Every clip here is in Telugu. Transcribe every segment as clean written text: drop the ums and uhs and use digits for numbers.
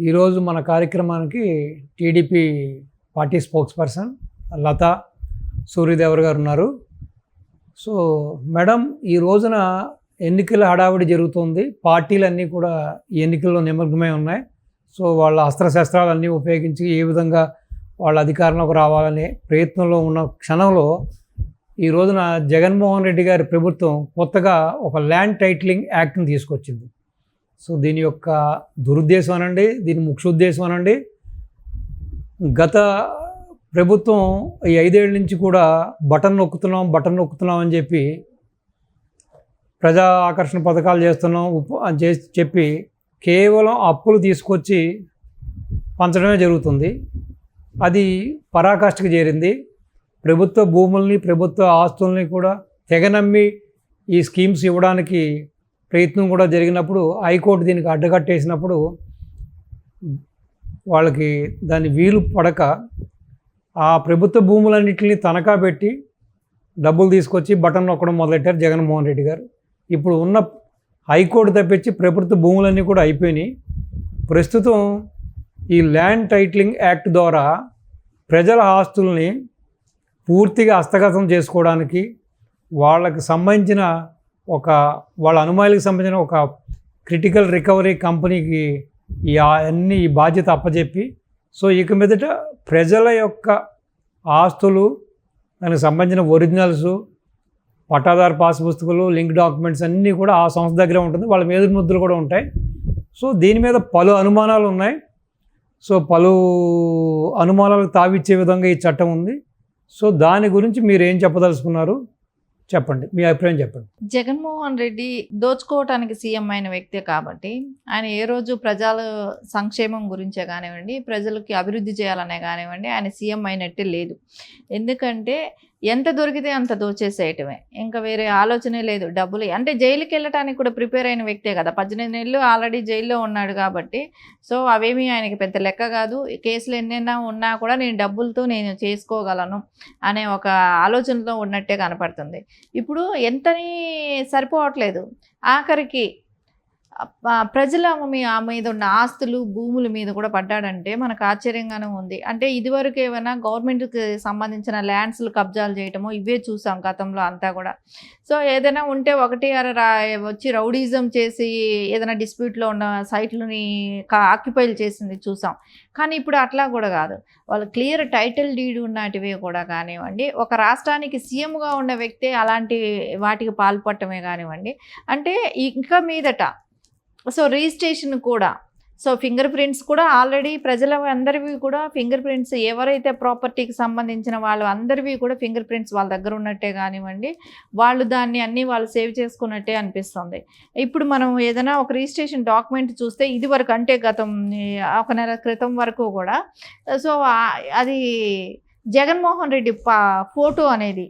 ఈరోజు మన కార్యక్రమానికి TDP party spokesperson Latha Suryadevar గారు ఉన్నారు. సో మేడం, ఈ రోజున ఎన్నికల హడావిడి జరుగుతుంది. పార్టీలన్నీ కూడా ఈ ఎన్నికల్లో నిమగ్నమై ఉన్నాయి. సో వాళ్ళ అస్త్రశస్త్రాలన్నీ ఉపయోగించి ఏ విధంగా వాళ్ళ అధికారంలోకి రావాలనే ప్రయత్నంలో ఉన్న క్షణంలో ఈ రోజున జగన్మోహన్ రెడ్డి గారి ప్రభుత్వం కొత్తగా ఒక ల్యాండ్ టైటిలింగ్ యాక్ట్ని తీసుకొచ్చింది. సో దీని యొక్క దురుద్దేశం అనండి, దీని ముఖ్య ఉద్దేశం అనండి, గత ప్రభుత్వం ఈ 5 ఏళ్ళ నుంచి కూడా బటన్ నొక్కుతున్నాం అని చెప్పి ప్రజా ఆకర్షణ పథకాలు చేస్తున్నాం అని చెప్పి కేవలం అప్పులు తీసుకొచ్చి పంచడమే జరుగుతుంది. అది పరాకాష్ఠకు చేరింది. ప్రభుత్వ భూముల్ని, ప్రభుత్వ ఆస్తుల్ని కూడా తెగనమ్మి ఈ స్కీమ్స్ ఇవ్వడానికి ప్రయత్నం కూడా జరిగినప్పుడు హైకోర్టు దీనికి అడ్డకట్టేసినప్పుడు వాళ్ళకి దాన్ని వీలు పడక ఆ ప్రభుత్వ భూములన్నింటినీ తనఖా పెట్టి డబ్బులు తీసుకొచ్చి బటన్ నొక్కడం మొదలెట్టారు జగన్మోహన్ రెడ్డి గారు. ఇప్పుడు ఉన్న హైకోర్టు తప్పించి ప్రభుత్వ భూములన్నీ కూడా అయిపోయినాయి. ప్రస్తుతం ఈ ల్యాండ్ టైటిలింగ్ యాక్ట్ ద్వారా ప్రజల ఆస్తుల్ని పూర్తిగా హస్తగతం చేసుకోవడానికి, వాళ్ళకి సంబంధించిన వాళ్ళ అనుమానాలకు సంబంధించిన ఒక క్రిటికల్ రికవరీ కంపెనీకి ఈ బాధ్యత అప్పచెప్పి, సో ఇక మీదట ప్రజల యొక్క ఆస్తులు, దానికి సంబంధించిన ఒరిజినల్స్, పట్టాదారు పాస్ పుస్తకాలు, లింక్ డాక్యుమెంట్స్ అన్నీ కూడా ఆ సంస్థ దగ్గర ఉంటుంది. వాళ్ళ మీద ముద్రలు కూడా ఉంటాయి. సో దీని మీద పలు అనుమానాలు ఉన్నాయి. సో పలు అనుమానాలకు తావిచ్చే విధంగా ఈ చట్టం ఉంది. సో దాని గురించి మీరు ఏం చెప్పదలుచుకున్నారు? చెప్పండి, మీ అభిప్రాయం చెప్పండి. జగన్మోహన్ రెడ్డి దోచుకోవటానికి సీఎం అయిన వ్యక్తే కాబట్టి ఆయన ఏ రోజు ప్రజల సంక్షేమం గురించే కానివ్వండి, ప్రజలకి అభివృద్ధి చేయాలనే కానివ్వండి, ఆయన సీఎం అయినట్టే లేదు. ఎందుకంటే ఎంత దొరికితే అంత దోచేసేయటమే, ఇంకా వేరే ఆలోచనే లేదు. డబ్బులు అంటే జైలుకి వెళ్ళటానికి కూడా ప్రిపేర్ అయిన వ్యక్తే కదా. 18 నెలలు ఆల్రెడీ జైల్లో ఉన్నాడు కాబట్టి సో అవేమీ ఆయనకి పెద్ద లెక్క కాదు. కేసులు ఎన్నైనా ఉన్నా కూడా నేను డబ్బులతో నేను చేసుకోగలను అనే ఒక ఆలోచనతో ఉన్నట్టే కనపడుతుంది. ఇప్పుడు ఎంతని సరిపోవట్లేదు. ఆఖరికి ప్రజల మీద ఉన్న ఆస్తులు, భూముల మీద కూడా పడ్డాడంటే మనకు ఆశ్చర్యంగానే ఉంది. అంటే ఇదివరకు ఏమైనా గవర్నమెంట్కి సంబంధించిన ల్యాండ్స్లు కబ్జాలు చేయటము ఇవే చూసాం గతంలో అంతా కూడా. సో ఏదైనా ఉంటే ఒకటి వచ్చి రౌడీజం చేసి ఏదైనా డిస్ప్యూట్లో ఉన్న సైట్లని ఆక్యుపైలు చేసింది చూసాం. కానీ ఇప్పుడు అట్లా కూడా కాదు. వాళ్ళు క్లియర్ టైటిల్ డీడ్ ఉన్నటివే కూడా కానివ్వండి, ఒక రాష్ట్రానికి సీఎంగా ఉన్న వ్యక్తే అలాంటి వాటికి పాల్పడటమే కానివ్వండి. అంటే ఇంకా మీదట సో రిజిస్ట్రేషన్ కూడా, సో ఫింగర్ ప్రింట్స్ కూడా ఆల్రెడీ ప్రజల అందరివి కూడా ఫింగర్ ప్రింట్స్, ఎవరైతే ప్రాపర్టీకి సంబంధించిన వాళ్ళు అందరివి కూడా ఫింగర్ ప్రింట్స్ వాళ్ళ దగ్గర ఉన్నట్టే కానివ్వండి, వాళ్ళు దాన్ని అన్నీ వాళ్ళు సేవ్ చేసుకున్నట్టే అనిపిస్తుంది. ఇప్పుడు మనం ఏదైనా ఒక రిజిస్ట్రేషన్ డాక్యుమెంట్ చూస్తే ఇది వరకు అంటే గతం 1 నెల క్రితం వరకు కూడా సో అది జగన్మోహన్ రెడ్డి ఫోటో అనేది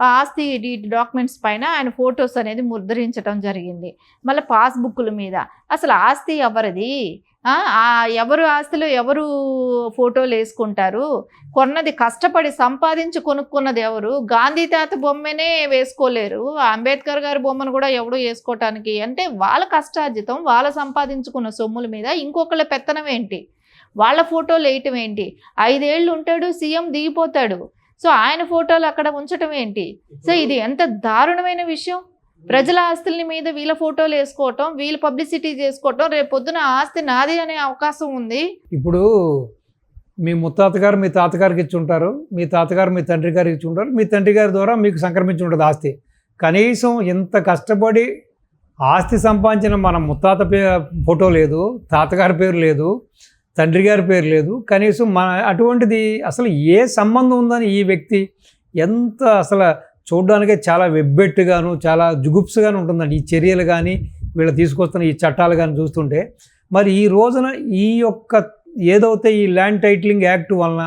ఆస్తి డాక్యుమెంట్స్ పైన ఆయన ఫొటోస్ అనేది ముద్రించడం జరిగింది. మళ్ళీ పాస్బుక్ల మీద అసలు ఆస్తి ఎవరిది, ఎవరు ఆస్తిలో ఎవరు ఫోటోలు వేసుకుంటారు, కొన్నది కష్టపడి సంపాదించి కొనుక్కున్నది ఎవరు? గాంధీ తాత బొమ్మనే వేసుకోలేరు, అంబేద్కర్ గారి బొమ్మను కూడా ఎవడో వేసుకోవటానికి. అంటే వాళ్ళ కష్టార్జితం, వాళ్ళ సంపాదించుకున్న సొమ్ముల మీద ఇంకొకళ్ళ పెత్తనం ఏంటి, వాళ్ళ ఫోటోలు వేయటం ఏంటి? 5 ఏళ్ళు ఉంటాడు, సీఎం దిగిపోతాడు, సో ఆయన ఫోటోలు అక్కడ ఉంచటం ఏంటి? సో ఇది ఎంత దారుణమైన విషయం. ప్రజల ఆస్తుల మీద వీళ్ళ ఫోటోలు వేసుకోవటం, వీళ్ళు పబ్లిసిటీ చేసుకోవటం, రేపు పొద్దున ఆస్తి నాది అనే అవకాశం ఉంది. ఇప్పుడు మీ ముత్తాత గారు మీ తాతగారికి ఇచ్చి ఉంటారు, మీ తాతగారు మీ తండ్రి గారికి ఇచ్చి ఉంటారు, మీ తండ్రి గారి ద్వారా మీకు సంక్రమించి ఉంటుంది ఆస్తి. కనీసం ఇంత కష్టపడి ఆస్తి సంపాదించిన మన ముత్తాత ఫోటో లేదు, తాతగారి పేరు లేదు, తండ్రి గారి పేరు లేదు. కనీసం అటువంటిది అసలు ఏ సంబంధం ఉందని ఈ వ్యక్తి ఎంత అసలు చూడడానికే చాలా వెబ్బెట్టుగాను, చాలా జుగుప్సగాను ఉంటుందండి ఈ చర్యలు కానీ, వీళ్ళు తీసుకొస్తున్న ఈ చట్టాలు కానీ చూస్తుంటే. మరి ఈ రోజున ఈ యొక్క ఏదైతే ఈ ల్యాండ్ టైటిలింగ్ యాక్ట్ వలన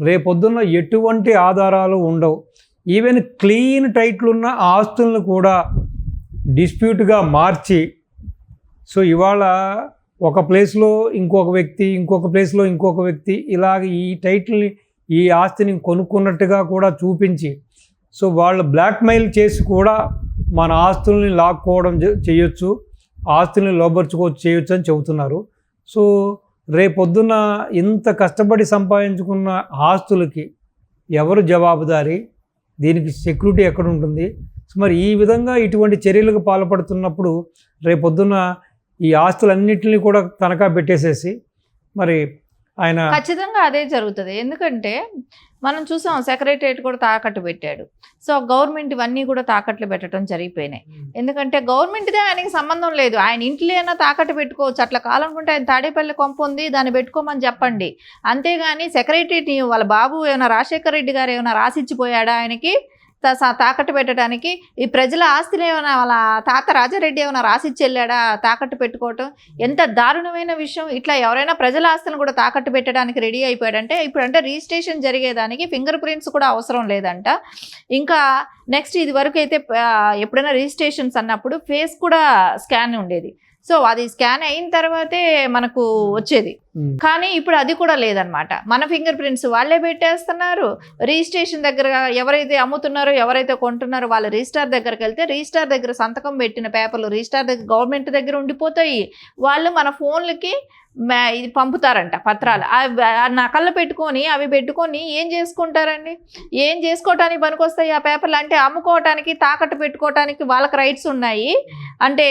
రేపొద్దున్న ఎటువంటి ఆధారాలు ఉండవు. ఈవెన్ క్లీన్ టైటిల్ ఉన్న ఆస్తులను కూడా డిస్ప్యూట్గా మార్చి, సో ఇవాళ ఒక ప్లేస్లో ఇంకొక వ్యక్తి, ఇంకొక ప్లేస్లో ఇంకొక వ్యక్తి, ఇలాగ ఈ టైటిల్ని, ఈ ఆస్తిని కొనుక్కున్నట్టుగా కూడా చూపించి, సో వాళ్ళు బ్లాక్మెయిల్ చేసి కూడా మన ఆస్తుల్ని లాక్కోవడం చేయొచ్చు, ఆస్తుల్ని లోబర్చుకోవచ్చు చేయొచ్చు అని చెబుతున్నారు. సో రేపొద్దున ఇంత కష్టపడి సంపాదించుకున్న ఆస్తులకి ఎవరు జవాబుదారీ, దీనికి సెక్యూరిటీ ఎక్కడ ఉంటుంది? మరి ఈ విధంగా ఇటువంటి చర్యలకు పాల్పడుతున్నప్పుడు రేపొద్దున ఈ ఆస్తులన్నింటినీ కూడా తనఖా పెట్టేసేసి మరి ఆయన ఖచ్చితంగా అదే జరుగుతుంది. ఎందుకంటే మనం చూసాం సెక్రటరియట్ కూడా తాకట్టు పెట్టాడు. సో గవర్నమెంట్ ఇవన్నీ కూడా తాకట్లు పెట్టడం జరిగిపోయినాయి. ఎందుకంటే గవర్నమెంట్దే ఆయనకి సంబంధం లేదు. ఆయన ఇంట్లో అయినా తాకట్టు పెట్టుకోవచ్చు. అట్లా కావాలనుకుంటే ఆయన తాడేపల్లి కొంప ఉంది, దాన్ని పెట్టుకోమని చెప్పండి. అంతేగాని సెక్రటరియట్ వాళ్ళ బాబు ఏమైనా రాజశేఖర రెడ్డి గారు ఏమైనా రాసిచ్చిపోయాడా ఆయనకి తాకట్టు పెట్టడానికి? ఈ ప్రజల ఆస్తిని ఏమైనా వాళ్ళ తాత రాజారెడ్డి ఏమైనా రాసిచ్చి వెళ్ళాడా తాకట్టు పెట్టుకోవటం? ఎంత దారుణమైన విషయం! ఇట్లా ఎవరైనా ప్రజల ఆస్తులను కూడా తాకట్టు పెట్టడానికి రెడీ అయిపోయాడంటే ఇప్పుడు అంటే రిజిస్ట్రేషన్ జరిగేదానికి ఫింగర్ ప్రింట్స్ కూడా అవసరం లేదంట. ఇంకా నెక్స్ట్ ఇది వరకు అయితే ఎప్పుడైనా రిజిస్ట్రేషన్స్ అన్నప్పుడు ఫేస్ కూడా స్కాన్ ఉండేది. సో అది స్కాన్ అయిన తర్వాతే మనకు వచ్చేది. కానీ ఇప్పుడు అది కూడా లేదనమాట. మన ఫింగర్ ప్రింట్స్ వాళ్ళే పెట్టేస్తున్నారు. రిజిస్ట్రేషన్ దగ్గర ఎవరైతే అమ్ముతున్నారో ఎవరైతే కొంటున్నారో వాళ్ళ రిజిస్టార్ దగ్గరికి వెళ్తే రిజిస్టార్ దగ్గర సంతకం పెట్టిన పేపర్లు రిజిస్టార్ దగ్గర గవర్నమెంట్ దగ్గర ఉండిపోతాయి. వాళ్ళు మన ఫోన్లకి ఇది పంపుతారంట పత్రాలు. నకళ్ళు పెట్టుకొని అవి పెట్టుకొని ఏం చేసుకుంటారండి? ఏం చేసుకోవటానికి పనికొస్తాయి ఆ పేపర్లు? అంటే అమ్ముకోవటానికి తాకట్టు పెట్టుకోవటానికి వాళ్ళకి రైట్స్ ఉన్నాయి, అంటే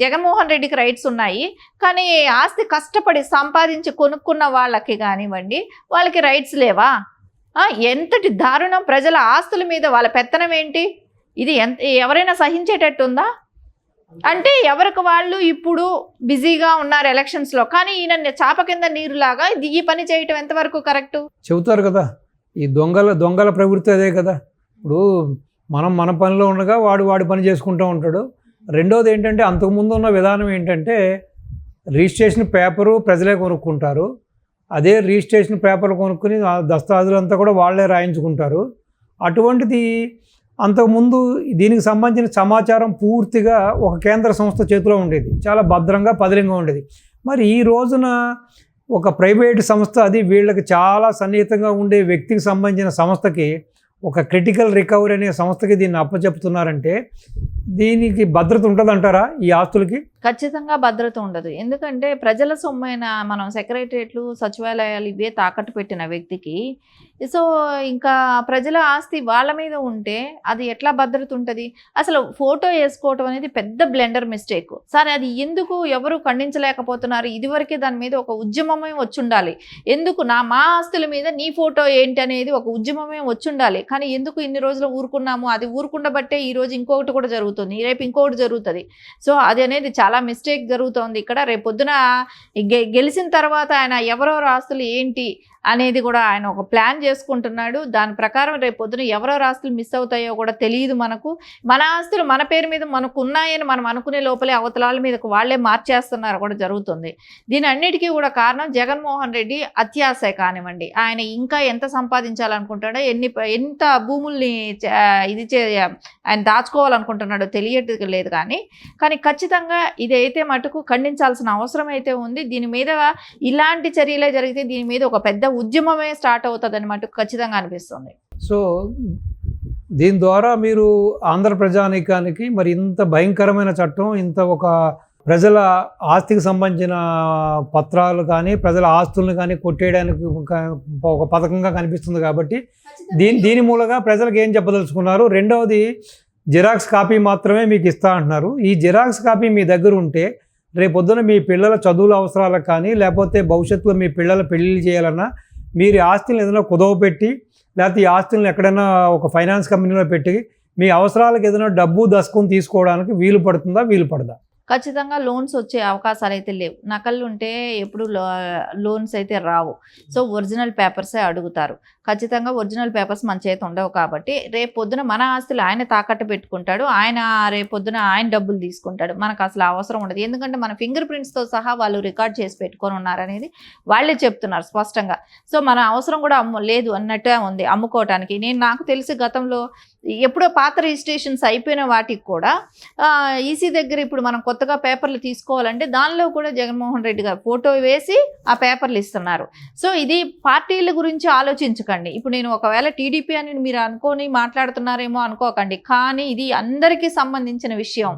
జగన్మోహన్ రెడ్డికి రైట్స్ ఉన్నాయి. కానీ ఆస్తి కష్టపడి సంపాదించి కొనుక్కున్న వాళ్ళకి కానివ్వండి వాళ్ళకి రైట్స్ లేవా? ఎంతటి దారుణం! ప్రజల ఆస్తుల మీద వాళ్ళ పెత్తనం ఏంటి? ఇది ఎవరైనా సహించేటట్టు ఉందా? అంటే ఎవరికి వాళ్ళు ఇప్పుడు బిజీగా ఉన్నారు ఎలక్షన్స్లో. కానీ ఈయన చాప కింద నీరులాగా ఈ పని చేయటం ఎంతవరకు కరెక్ట్? చెబుతారు కదా, ఈ దొంగల ప్రవృత్తి అదే కదా. ఇప్పుడు మన పనిలో ఉండగా వాడి పని చేసుకుంటూ ఉంటాడు. రెండోది ఏంటంటే అంతకుముందు ఉన్న విధానం ఏంటంటే రిజిస్ట్రేషన్ పేపరు ప్రజలే కొనుక్కుంటారు. అదే రిజిస్ట్రేషన్ పేపర్లు కొనుక్కుని దస్తావేజులంతా కూడా వాళ్ళే రాయించుకుంటారు. అటువంటిది అంతకుముందు దీనికి సంబంధించిన సమాచారం పూర్తిగా ఒక కేంద్ర సంస్థ చేతిలో ఉండేది, చాలా భద్రంగా పదిలంగా ఉండేది. మరి ఈ రోజున ఒక ప్రైవేటు సంస్థ, అది వీళ్ళకి చాలా సన్నిహితంగా ఉండే వ్యక్తికి సంబంధించిన సంస్థకి, ఒక క్రిటికల్ రికవరీ అనే సంస్థకి దీన్ని అప్పచెప్తున్నారంటే దీనికి భద్రత ఉంటుందంటారా ఈ ఆస్తులకి? ఖచ్చితంగా భద్రత ఉండదు. ఎందుకంటే ప్రజల సొమ్మైన మనం సెక్రటరియట్లు సచివాలయాలు ఇవే తాకట్టు పెట్టిన వ్యక్తికి సో ఇంకా ప్రజల ఆస్తి వాళ్ళ మీద ఉంటే అది ఎట్లా భద్రత ఉంటుంది? అసలు ఫోటో వేసుకోవటం అనేది పెద్ద బ్లెండర్ మిస్టేక్. సరే అది ఎందుకు ఎవరు ఖండించలేకపోతున్నారు? ఇదివరకే దాని మీద ఒక ఉద్యమమే వచ్చుండాలి. ఎందుకు మా ఆస్తుల మీద నీ ఫోటో ఏంటి అనేది ఒక ఉద్యమమే వచ్చుండాలి. కానీ ఎందుకు ఇన్ని రోజులు ఊరుకున్నాము? అది ఊరుకుండబట్టే ఈరోజు ఇంకొకటి కూడా జరుగుతుంది, రేపు ఇంకొకటి జరుగుతుంది. సో అది అనేది చాలా మిస్టేక్ జరుగుతోంది ఇక్కడ. రేపు పొద్దున గెలిచిన తర్వాత ఆయన ఎవరెవరు ఆస్తులు ఏంటి అనేది కూడా ఆయన ఒక ప్లాన్ చేసుకుంటున్నాడు. దాని ప్రకారం రేపు పొద్దున ఎవరెవరు ఆస్తులు మిస్ అవుతాయో కూడా తెలియదు మనకు. మన ఆస్తులు మన పేరు మీద మనకు ఉన్నాయని మనం అనుకునే లోపలే అవతలాల మీదకు వాళ్ళే మార్చేస్తున్నారు కూడా జరుగుతుంది. దీని అన్నిటికీ కూడా కారణం జగన్మోహన్ రెడ్డి అత్యాశ కానివ్వండి, ఆయన ఇంకా ఎంత సంపాదించాలనుకుంటాడో, ఎంత భూముల్ని ఆయన దాచుకోవాలనుకుంటున్నాడో తెలియట్లేదు. కానీ ఖచ్చితంగా ఇదైతే మటుకు ఖండించాల్సిన అవసరం అయితే ఉంది. దీని మీద ఇలాంటి చర్యలే జరిగితే దీని మీద ఒక పెద్ద ఉద్యమమే స్టార్ట్ అవుతుంది అన్నమాట ఖచ్చితంగా అనిపిస్తుంది. సో దీని ద్వారా మీరు ఆంధ్ర ప్రజానీకానికి మరి ఇంత భయంకరమైన చట్టం, ఇంత ఒక ప్రజల ఆస్తికి సంబంధించిన పత్రాలు కానీ ప్రజల ఆస్తులను కానీ కొట్టేయడానికి ఒక పథకంగా కనిపిస్తుంది. కాబట్టి దీని మూలంగా ప్రజలకు ఏం చెప్పదలుచుకున్నారు? రెండవది, జిరాక్స్ కాపీ మాత్రమే మీకు ఇస్తా అంటున్నారు. ఈ జిరాక్స్ కాపీ మీ దగ్గర ఉంటే రేపొద్దున మీ పిల్లల చదువుల అవసరాలకు కానీ లేకపోతే భవిష్యత్తులో మీ పిల్లల పెళ్ళిళ్ళు చేయాలన్నా మీరు ఆస్తులను ఏదైనా కుదవ పెట్టి లేకపోతే ఈ ఆస్తులను ఎక్కడైనా ఒక ఫైనాన్స్ కంపెనీలో పెట్టి మీ అవసరాలకు ఏదైనా డబ్బు దశకం తీసుకోవడానికి వీలు పడదా? ఖచ్చితంగా లోన్స్ వచ్చే అవకాశాలు అయితే లేవు. నకళ్ళు ఉంటే ఎప్పుడు లోన్స్ అయితే రావు. సో ఒరిజినల్ పేపర్సే అడుగుతారు. ఖచ్చితంగా ఒరిజినల్ పేపర్స్ మన చేతి ఉండవు. కాబట్టి రేపు పొద్దున మన ఆస్తులు ఆయన తాకట్టు పెట్టుకుంటాడు, రేపు పొద్దున ఆయన డబ్బులు తీసుకుంటాడు. మనకు అసలు అవసరం ఉండదు. ఎందుకంటే మన ఫింగర్ ప్రింట్స్తో సహా వాళ్ళు రికార్డ్ చేసి పెట్టుకొని ఉన్నారనేది వాళ్ళే చెప్తున్నారు స్పష్టంగా. సో మన అవసరం కూడా లేదు అన్నట్టే ఉంది అమ్ముకోవటానికి. నాకు తెలిసి గతంలో ఎప్పుడో పాత రిజిస్ట్రేషన్స్ అయిపోయిన వాటికి కూడా ఈసీ దగ్గర ఇప్పుడు మనం కొత్త కొత్తగా పేపర్లు తీసుకోవాలంటే దానిలో కూడా జగన్మోహన్ రెడ్డి గారు ఫోటో వేసి ఆ పేపర్లు ఇస్తున్నారు. సో ఇది పార్టీల గురించి ఆలోచించకండి. ఇప్పుడు నేను ఒకవేళ టీడీపీ అని మీరు అనుకొని మాట్లాడుతున్నారేమో అనుకోకండి, కానీ ఇది అందరికీ సంబంధించిన విషయం.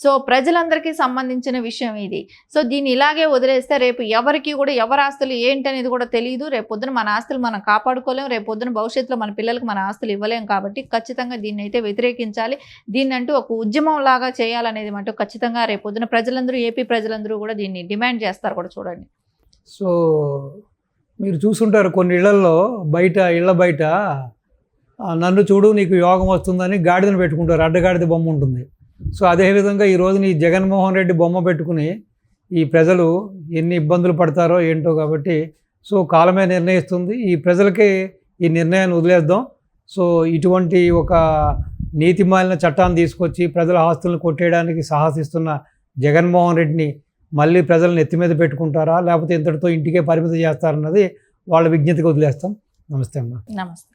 సో ప్రజలందరికీ సంబంధించిన విషయం ఇది. సో దీన్ని ఇలాగే వదిలేస్తే రేపు ఎవరికి కూడా ఎవరి ఆస్తులు ఏంటనేది కూడా తెలియదు. రేపు పొద్దున మన ఆస్తులు మనం కాపాడుకోలేం, రేపు పొద్దున భవిష్యత్తులో మన పిల్లలకు మన ఆస్తులు ఇవ్వలేం. కాబట్టి ఖచ్చితంగా దీన్ని అయితే వ్యతిరేకించాలి. దీన్ని అంటూ ఒక ఉద్యమం లాగా చేయాలనేది మటు ఖచ్చితంగా రేపు పొద్దున ప్రజలందరూ, ఏపీ ప్రజలందరూ కూడా దీన్ని డిమాండ్ చేస్తారు కూడా. చూడండి, సో మీరు చూసుంటారు కొన్ని ఇళ్లల్లో ఇళ్ళ బయట నన్ను చూడు నీకు యోగం వస్తుందని గాడిదను పెట్టుకుంటారు, అడ్డగాడిద బొమ్మ ఉంటుంది. సో అదేవిధంగా ఈరోజు నీ జగన్మోహన్ రెడ్డి బొమ్మ పెట్టుకుని ఈ ప్రజలు ఎన్ని ఇబ్బందులు పడతారో ఏంటో. కాబట్టి సో కాలమే నిర్ణయిస్తుంది. ఈ ప్రజలకి ఈ నిర్ణయాన్ని వదిలేద్దాం. సో ఇటువంటి ఒక నీతిమాలిన చట్టాన్ని తీసుకొచ్చి ప్రజల ఆస్తులను కొట్టేయడానికి సాహసిస్తున్న జగన్మోహన్ రెడ్డిని మళ్ళీ ప్రజలను ఎత్తి మీద పెట్టుకుంటారా, లేకపోతే ఇంతటితో ఇంటికే పరిమితం చేస్తారన్నది వాళ్ళ విజ్ఞతకి వదిలేస్తాం. నమస్తే అమ్మా. నమస్తే.